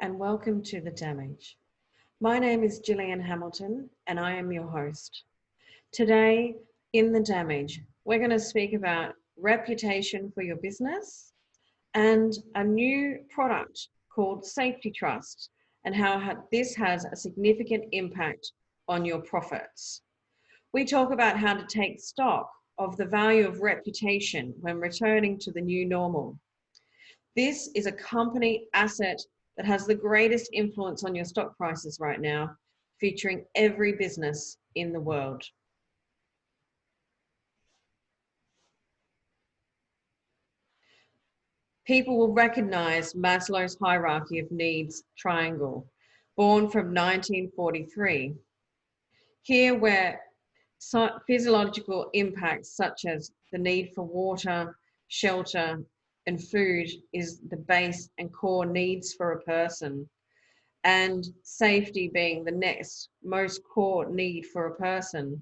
and welcome to The Damage. My name is Gillian Hamilton and I am your host. Today in The Damage, we're going to speak about reputation for your business and a new product called Safety Trust and how this has a significant impact on your profits. We talk about how to take stock of the value of reputation when returning to the new normal. This is a company asset that has the greatest influence on your stock prices right now, featuring every business in the world. People will recognize Maslow's hierarchy of needs triangle, born from 1943. Here where physiological impacts such as the need for water, shelter, and food is the base and core needs for a person, and safety being the next most core need for a person.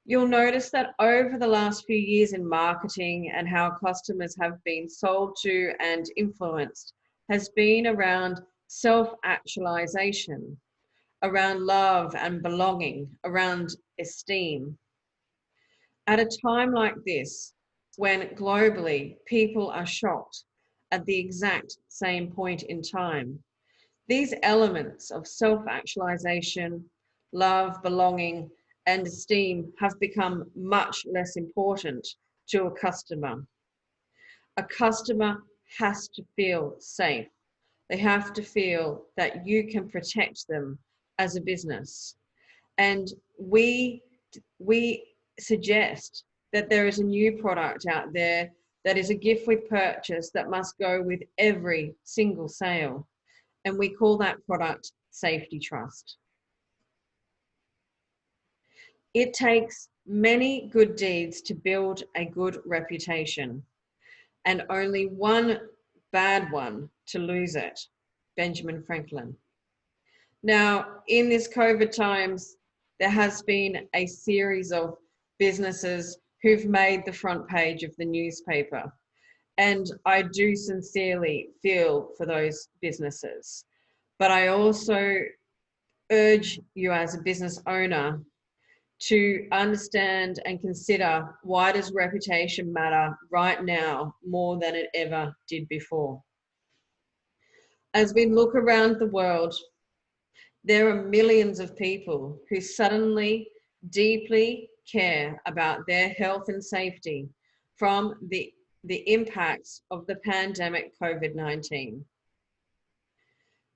You'll notice that over the last few years in marketing and how customers have been sold to and influenced has been around self-actualization, around love and belonging, around esteem. At a time like this, when globally people are shocked at the exact same point in time, these elements of self-actualization, love, belonging, and esteem have become much less important to a customer. A customer has to feel safe. They have to feel that you can protect them as a business. And we suggest that there is a new product out there that is a gift with purchase that must go with every single sale. And we call that product Safety Trust. It takes many good deeds to build a good reputation, and only one bad one to lose it. Benjamin Franklin. Now, in this COVID times, there has been a series of businesses who've made the front page of the newspaper. And I do sincerely feel for those businesses. But I also urge you as a business owner to understand and consider, why does reputation matter right now more than it ever did before? As we look around the world, there are millions of people who suddenly deeply care about their health and safety from the impacts of the pandemic COVID-19.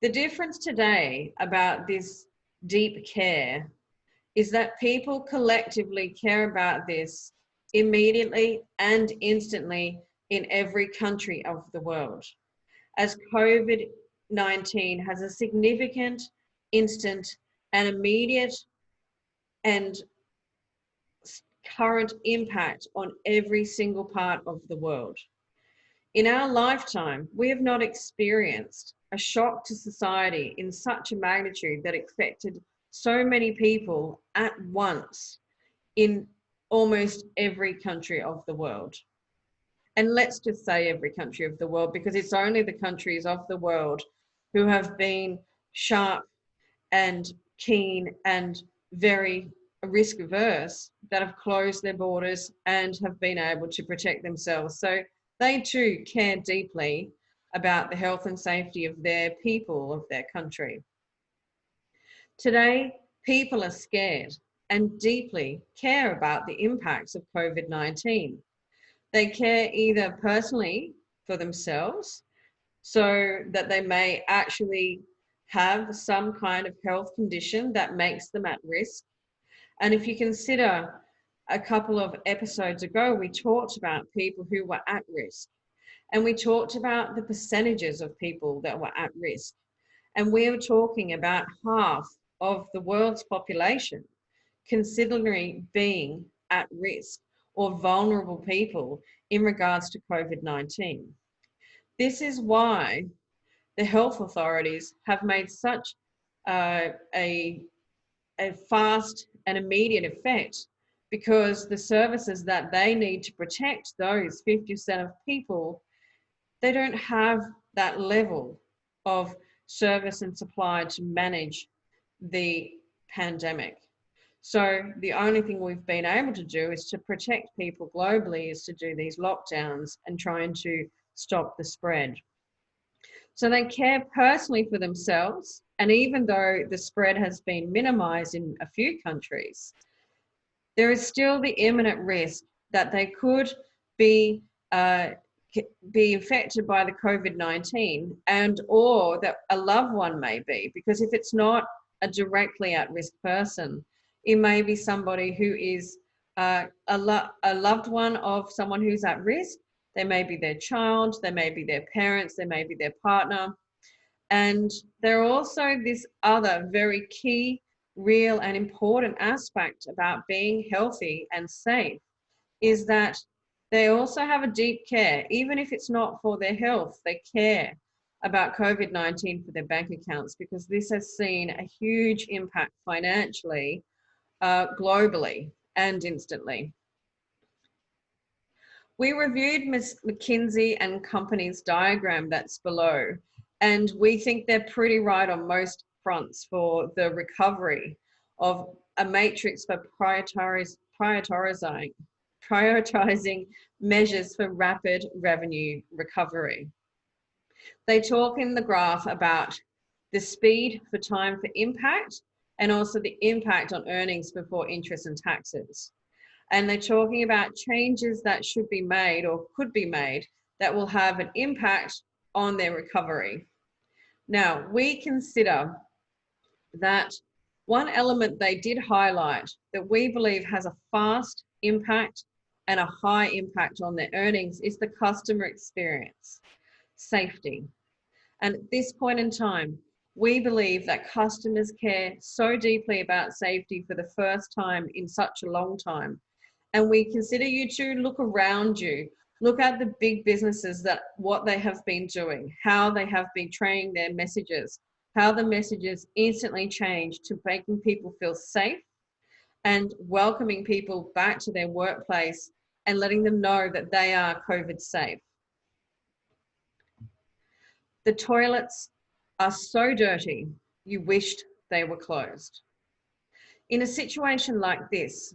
The difference today about this deep care is that people collectively care about this immediately and instantly in every country of the world, as COVID-19 has a significant, instant, and immediate and current impact on every single part of the world. In our lifetime, we have not experienced a shock to society in such a magnitude that affected so many people at once in almost every country of the world. And let's just say every country of the world, because it's only the countries of the world who have been sharp and keen and very risk averse that have closed their borders and have been able to protect themselves. So they too care deeply about the health and safety of their people, of their country. Today, people are scared and deeply care about the impacts of COVID-19. They care either personally for themselves, so that they may actually have some kind of health condition that makes them at risk. And if you consider, a couple of episodes ago, we talked about people who were at risk, and we talked about the percentages of people that were at risk. And we were talking about half of the world's population considering being at risk or vulnerable people in regards to COVID-19. This is why the health authorities have made such a fast and immediate effect, because the services that they need to protect those 50% of people, they don't have that level of service and supply to manage the pandemic. So the only thing we've been able to do is to protect people globally, is to do these lockdowns and trying to stop the spread. So they care personally for themselves. And even though the spread has been minimized in a few countries, there is still the imminent risk that they could be infected by the COVID-19, and or that a loved one may be, because if it's not a directly at-risk person, it may be somebody who is a loved one of someone who's at risk. They may be their child, they may be their parents, they may be their partner. And there are also this other very key, real and important aspect about being healthy and safe, is that they also have a deep care. Even if it's not for their health, they care about COVID-19 for their bank accounts, because this has seen a huge impact financially, globally and instantly. We reviewed Ms. McKinsey and Company's diagram that's below, and we think they're pretty right on most fronts for the recovery of a matrix for prioritizing measures for rapid revenue recovery. They talk in the graph about the speed for time for impact, and also the impact on earnings before interest and taxes. And they're talking about changes that should be made or could be made that will have an impact on their recovery. Now, we consider that one element they did highlight that we believe has a fast impact and a high impact on their earnings is the customer experience, safety. And at this point in time, we believe that customers care so deeply about safety for the first time in such a long time. And we consider you to look around you, look at the big businesses, that what they have been doing, how they have been training their messages, how the messages instantly change to making people feel safe and welcoming people back to their workplace and letting them know that they are COVID safe. The toilets are so dirty, you wished they were closed. In a situation like this,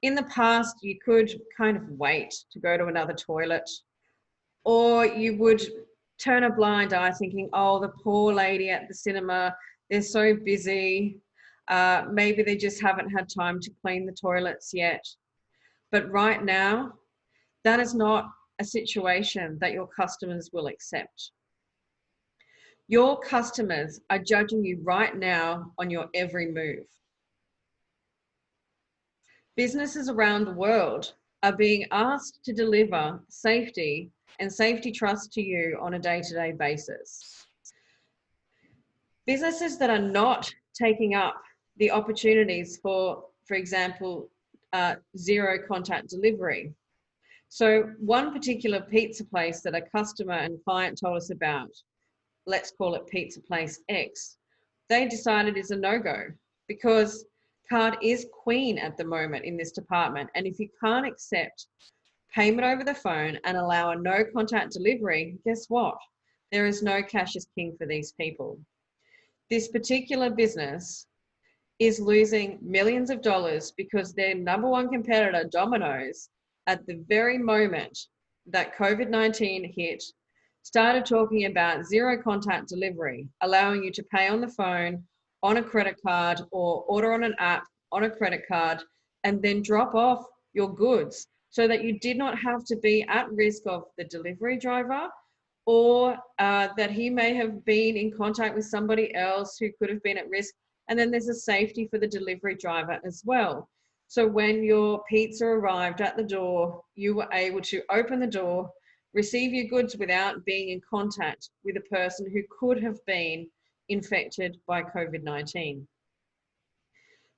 in the past, you could kind of wait to go to another toilet, or you would turn a blind eye thinking, oh, the poor lady at the cinema, they're so busy. Maybe they just haven't had time to clean the toilets yet. But right now, that is not a situation that your customers will accept. Your customers are judging you right now on your every move. Businesses around the world are being asked to deliver safety and safety trust to you on a day-to-day basis. Businesses that are not taking up the opportunities for example, zero contact delivery. So one particular pizza place that a customer and client told us about, let's call it Pizza Place X, they decided is a no-go because card is queen at the moment in this department. And if you can't accept payment over the phone and allow a no contact delivery, guess what? There is no cash is king for these people. This particular business is losing millions of dollars because their number one competitor, Domino's, at the very moment that COVID-19 hit, started talking about zero contact delivery, allowing you to pay on the phone, on a credit card, or order on an app on a credit card, and then drop off your goods so that you did not have to be at risk of the delivery driver, or that he may have been in contact with somebody else who could have been at risk. And then there's a safety for the delivery driver as well. So when your pizza arrived at the door, you were able to open the door, receive your goods without being in contact with a person who could have been infected by COVID-19.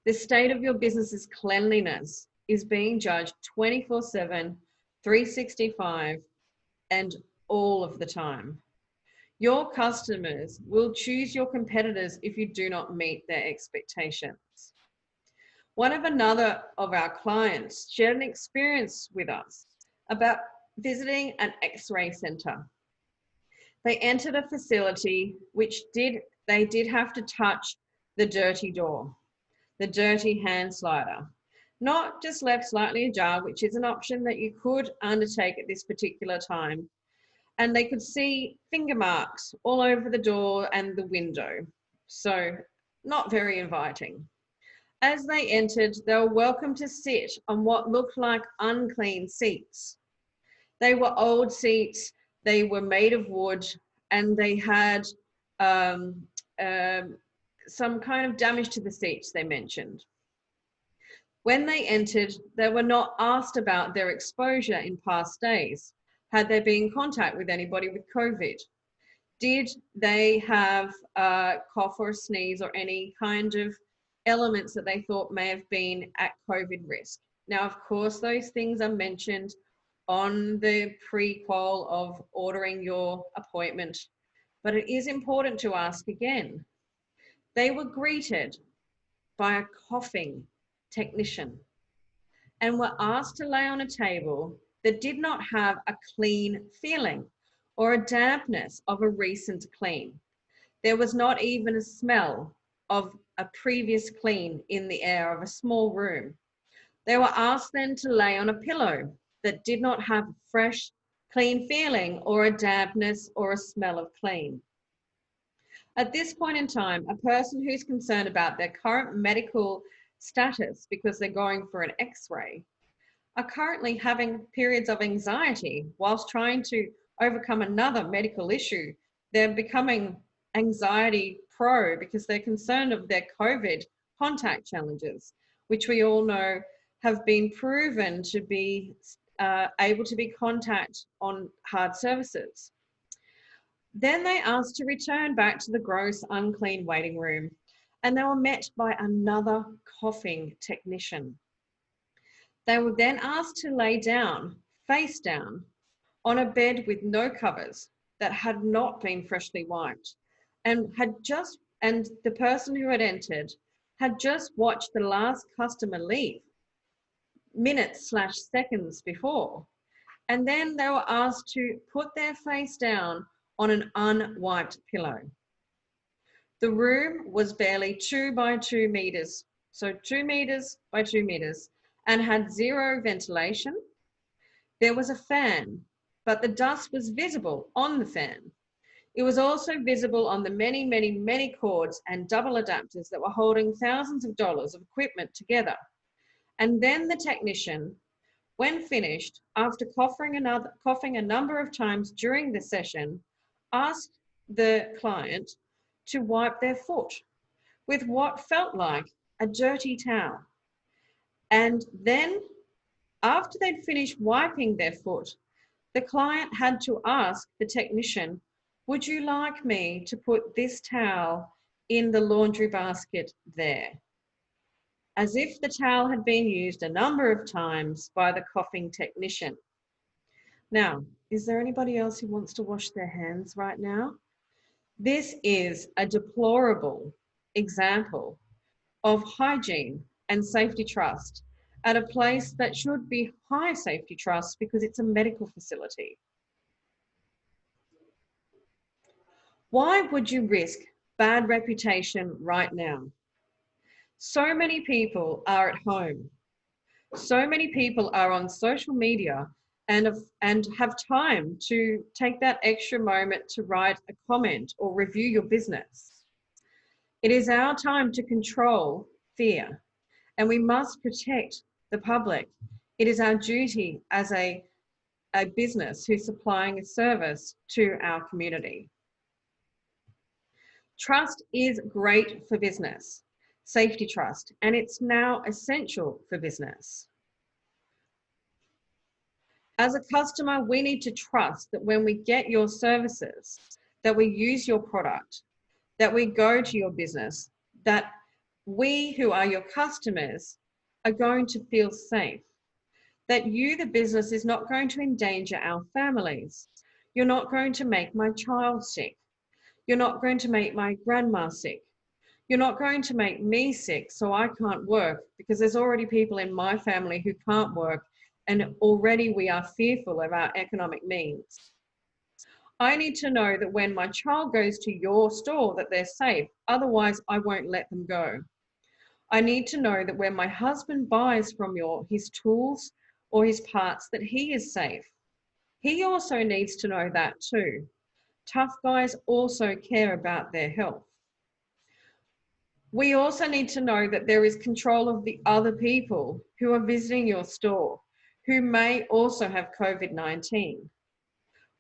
The state of your business's cleanliness is being judged 24/7, 365, and all of the time. Your customers will choose your competitors if you do not meet their expectations. Another of our clients shared an experience with us about visiting an X-ray center. They entered a facility which they did have to touch the dirty door, the dirty hand slider. Not just left slightly ajar, which is an option that you could undertake at this particular time. And they could see finger marks all over the door and the window. So not very inviting. As they entered, they were welcome to sit on what looked like unclean seats. They were old seats, they were made of wood, and they had um, some kind of damage to the seats, they mentioned. When they entered, they were not asked about their exposure in past days. Had they been in contact with anybody with COVID? Did they have a cough or a sneeze or any kind of elements that they thought may have been at COVID risk? Now, of course, those things are mentioned on the pre-qual of ordering your appointment, but it is important to ask again. They were greeted by a coughing technician and were asked to lay on a table that did not have a clean feeling or a dampness of a recent clean. There was not even a smell of a previous clean in the air of a small room. They were asked then to lay on a pillow that did not have a fresh, clean feeling or a dampness or a smell of clean. At this point in time, a person who's concerned about their current medical status because they're going for an X-ray are currently having periods of anxiety whilst trying to overcome another medical issue. They're becoming anxiety pro because they're concerned of their COVID contact challenges, which we all know have been proven to be able to be contact on hard surfaces. Then they asked to return back to the gross, unclean waiting room, and they were met by another coughing technician. They were then asked to lay down, face down, on a bed with no covers that had not been freshly wiped, and the person who had entered had just watched the last customer leave minutes/seconds before. And then they were asked to put their face down on an unwiped pillow. The room was barely 2 by 2 meters, so 2 meters by 2 meters, and had zero ventilation. There was a fan, but the dust was visible on the fan. It was also visible on the many, many, many cords and double adapters that were holding thousands of dollars of equipment together. And then the technician, when finished, after coughing a number of times during the session, asked the client to wipe their foot with what felt like a dirty towel. And then after they'd finished wiping their foot, the client had to ask the technician, "Would you like me to put this towel in the laundry basket there?" As if the towel had been used a number of times by the coughing technician. Now, is there anybody else who wants to wash their hands right now? This is a deplorable example of hygiene and safety trust at a place that should be high safety trust because it's a medical facility. Why would you risk bad reputation right now? So many people are at home. So many people are on social media and have time to take that extra moment to write a comment or review your business. It is our time to control fear, and we must protect the public. It is our duty as a business who's supplying a service to our community. Trust is great for business, safety trust, and it's now essential for business. As a customer, we need to trust that when we get your services, that we use your product, that we go to your business, that we who are your customers are going to feel safe, that you, the business, is not going to endanger our families. You're not going to make my child sick. You're not going to make my grandma sick. You're not going to make me sick so I can't work, because there's already people in my family who can't work, and already we are fearful of our economic means. I need to know that when my child goes to your store that they're safe, otherwise I won't let them go. I need to know that when my husband buys from his tools or his parts that he is safe. He also needs to know that too. Tough guys also care about their health. We also need to know that there is control of the other people who are visiting your store, who may also have COVID-19.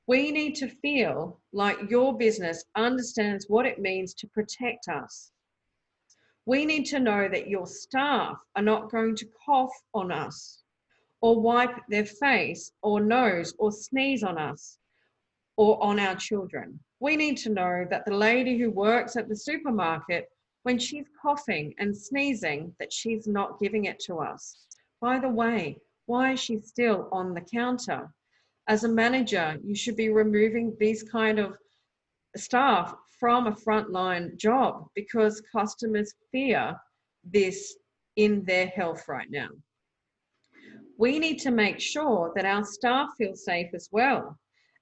We need to feel like your business understands what it means to protect us. We need to know that your staff are not going to cough on us or wipe their face or nose or sneeze on us or on our children. We need to know that the lady who works at the supermarket, when she's coughing and sneezing, that she's not giving it to us. By the way, why is she still on the counter? As a manager, you should be removing these kind of staff from a frontline job because customers fear this in their health right now. We need to make sure that our staff feel safe as well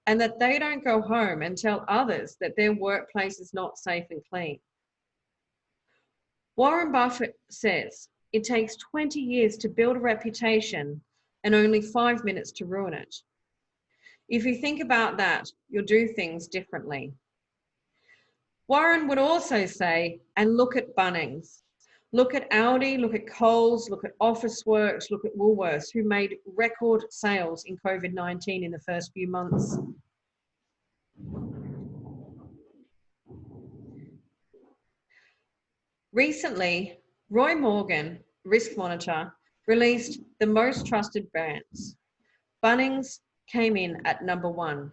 and that they don't go home and tell others that their workplace is not safe and clean. Warren Buffett says it takes 20 years to build a reputation and only 5 minutes to ruin it. If you think about that, you'll do things differently. Warren would also say, and look at Bunnings. Look at Aldi, look at Coles, look at Officeworks, look at Woolworths, who made record sales in COVID-19 in the first few months. Recently, Roy Morgan, Risk Monitor, released the most trusted brands. Bunnings came in at #1,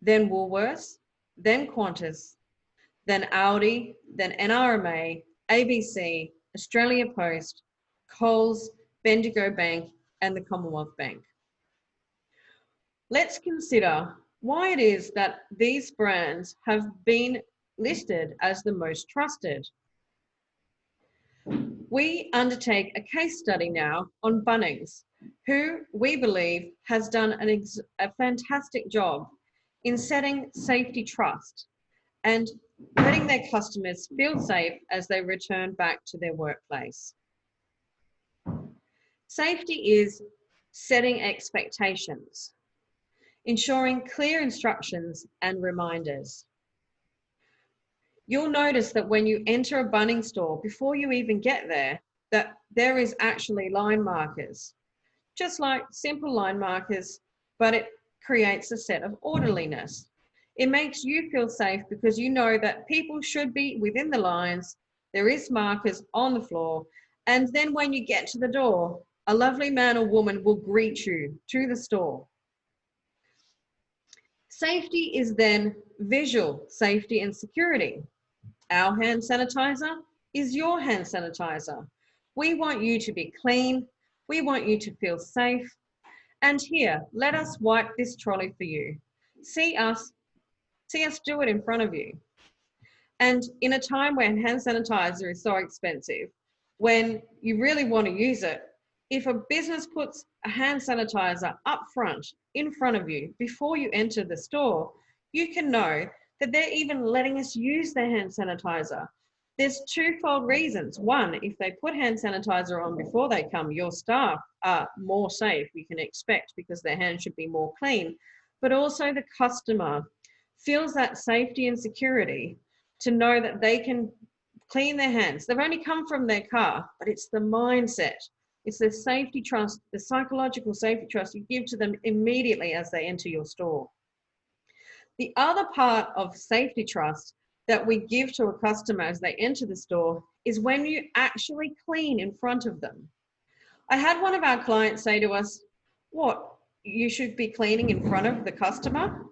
then Woolworths, then Qantas, then Aldi, then NRMA, ABC, Australia Post, Coles, Bendigo Bank, and the Commonwealth Bank. Let's consider why it is that these brands have been listed as the most trusted. We undertake a case study now on Bunnings, who we believe has done a fantastic job in setting safety trust and letting their customers feel safe as they return back to their workplace. Safety is setting expectations, ensuring clear instructions and reminders. You'll notice that when you enter a Bunnings store, before you even get there, that there is actually line markers, just like simple line markers, but it creates a set of orderliness. It makes you feel safe because you know that people should be within the lines, there is markers on the floor, and then when you get to the door, a lovely man or woman will greet you to the store. Safety is then visual safety and security. Our hand sanitizer is your hand sanitizer. We want you to be clean. We want you to feel safe. And here, let us wipe this trolley for you. See us do it in front of you. And in a time when hand sanitizer is so expensive, when you really want to use it, if a business puts a hand sanitizer up front, in front of you, before you enter the store, you can know that they're even letting us use their hand sanitizer. There's twofold reasons. One, if they put hand sanitizer on before they come, your staff are more safe, we can expect, because their hands should be more clean. But also the customer feels that safety and security to know that they can clean their hands. They've only come from their car, but it's the mindset. It's the safety trust, the psychological safety trust you give to them immediately as they enter your store. The other part of safety trust that we give to a customer as they enter the store is when you actually clean in front of them. I had one of our clients say to us, "What, you should be cleaning in front of the customer?"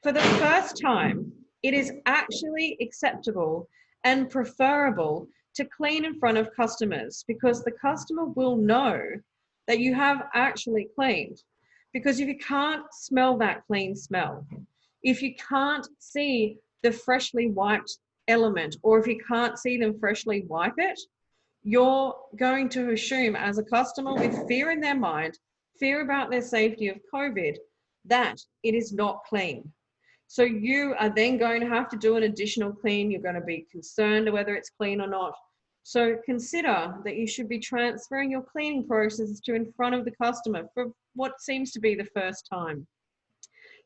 For the first time, it is actually acceptable and preferable to clean in front of customers because the customer will know that you have actually cleaned. Because if you can't smell that clean smell, if you can't see the freshly wiped element, or if you can't see them freshly wipe it, you're going to assume as a customer with fear in their mind, fear about their safety of COVID, that it is not clean. So you are then going to have to do an additional clean. You're going to be concerned whether it's clean or not. So consider that you should be transferring your cleaning processes to in front of the customer for what seems to be the first time.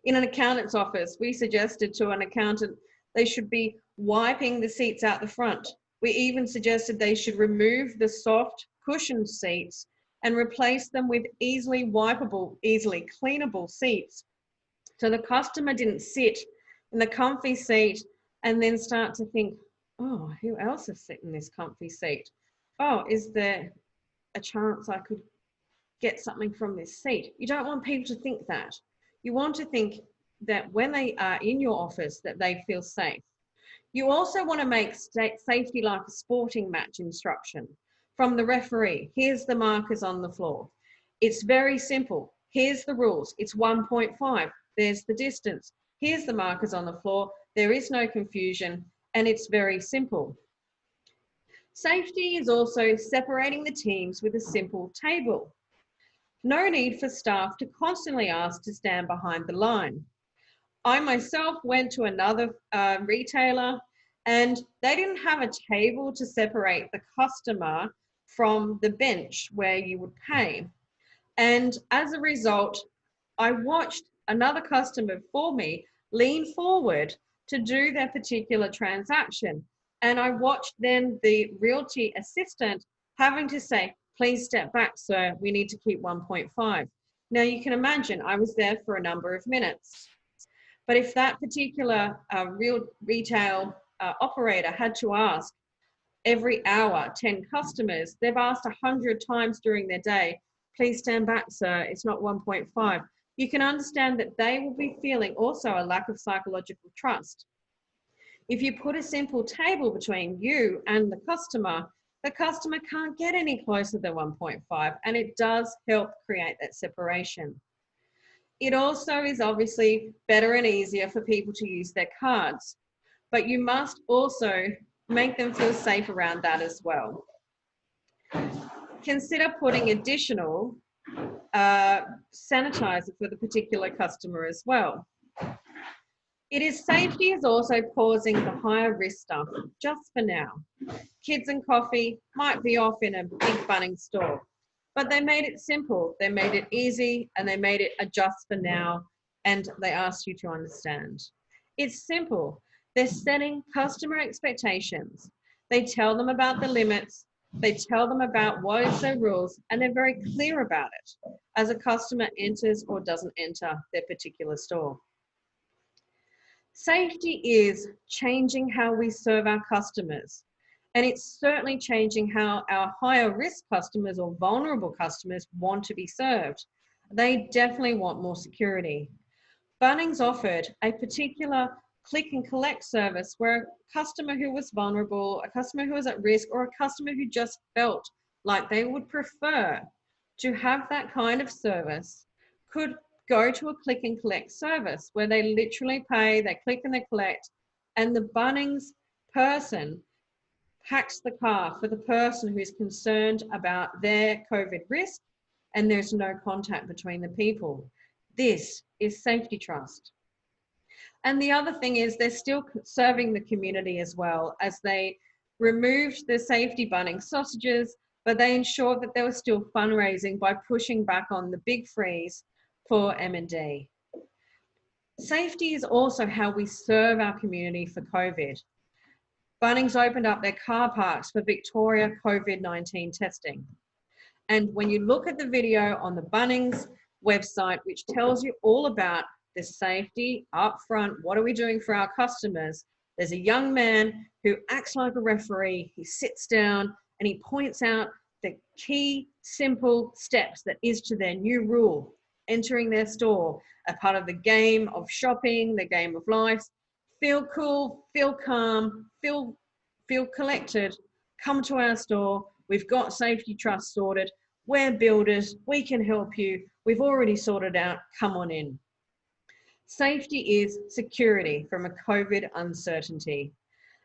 In an accountant's office, we suggested to an accountant they should be wiping the seats out the front. We even suggested they should remove the soft cushioned seats and replace them with easily wipeable, easily cleanable seats. So the customer didn't sit in the comfy seat and then start to think, oh, who else is sitting in this comfy seat? Oh, is there a chance I could get something from this seat? You don't want people to think that. You want to think that when they are in your office, that they feel safe. You also want to make safety like a sporting match instruction from the referee. Here's the markers on the floor. It's very simple. Here's the rules. It's 1.5. There's the distance. Here's the markers on the floor. There is no confusion, and it's very simple. Safety is also separating the teams with a simple table. No need for staff to constantly ask to stand behind the line. I myself went to another retailer and they didn't have a table to separate the customer from the bench where you would pay. And as a result, I watched another customer for me lean forward to do their particular transaction. And I watched then the realty assistant having to say, please step back, sir, we need to keep 1.5. Now you can imagine I was there for a number of minutes. But if that particular retail operator had to ask every hour 10 customers, they've asked 100 times during their day, please stand back, sir, it's not 1.5. You can understand that they will be feeling also a lack of psychological trust. If you put a simple table between you and the customer can't get any closer than 1.5, and it does help create that separation. It also is obviously better and easier for people to use their cards, but you must also make them feel safe around that as well. Consider putting additional sanitizer for the particular customer as well. Safety is also pausing the higher risk stuff just for now. Kids and coffee might be off in a big Bunnings store, but they made it simple, they made it easy, and they made it a just for now, and they asked you to understand. It's simple. They're setting customer expectations. They tell them about the limits, they tell them about what is their rules, and they're very clear about it as a customer enters or doesn't enter their particular store. Safety is changing how we serve our customers. And it's certainly changing how our higher risk customers or vulnerable customers want to be served. They definitely want more security. Bunnings offered a particular click and collect service where a customer who was vulnerable, a customer who was at risk, or a customer who just felt like they would prefer to have that kind of service could go to a click and collect service where they literally pay, they click and they collect, and the Bunnings person packs the car for the person who is concerned about their COVID risk, and there's no contact between the people. This is safety trust. And the other thing is they're still serving the community as well, as they removed the safety Bunnings sausages, but they ensured that there was still fundraising by pushing back on the big freeze for M&D. Safety is also how we serve our community for COVID. Bunnings opened up their car parks for Victoria COVID-19 testing. And when you look at the video on the Bunnings website, which tells you all about the safety up front, what are we doing for our customers? There's a young man who acts like a referee. He sits down and he points out the key simple steps that is to their new rule, entering their store, a part of the game of shopping, the game of life. Feel cool, feel calm, feel collected, come to our store. We've got safety trust sorted. We're builders, we can help you. We've already sorted out, come on in. Safety is security from a COVID uncertainty.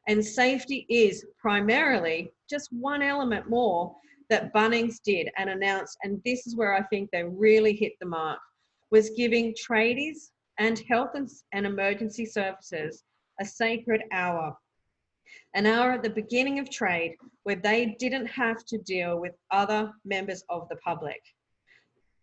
And safety is primarily just one element more that Bunnings did and announced, and this is where I think they really hit the mark, was giving tradies and health and emergency services a sacred hour, an hour at the beginning of trade where they didn't have to deal with other members of the public.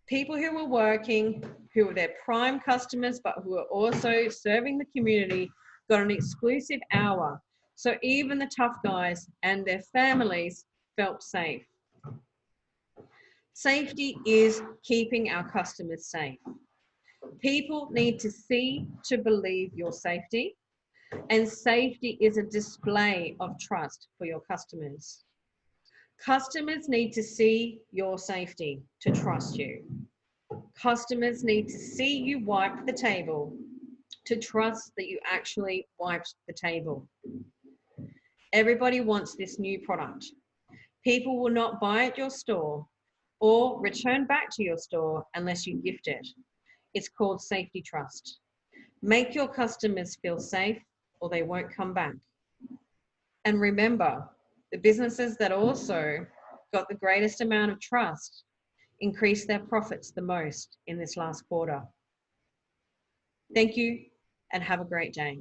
People who were working, who were their prime customers, but who were also serving the community, got an exclusive hour. So even the tough guys and their families felt safe. Safety is keeping our customers safe. People need to see to believe your safety, and safety is a display of trust for your customers. Customers need to see your safety to trust you. Customers need to see you wipe the table to trust that you actually wiped the table. Everybody wants this new product. People will not buy at your store or return back to your store unless you gift it. It's called safety trust. Make your customers feel safe or they won't come back. And remember, the businesses that also got the greatest amount of trust increased their profits the most in this last quarter. Thank you and have a great day.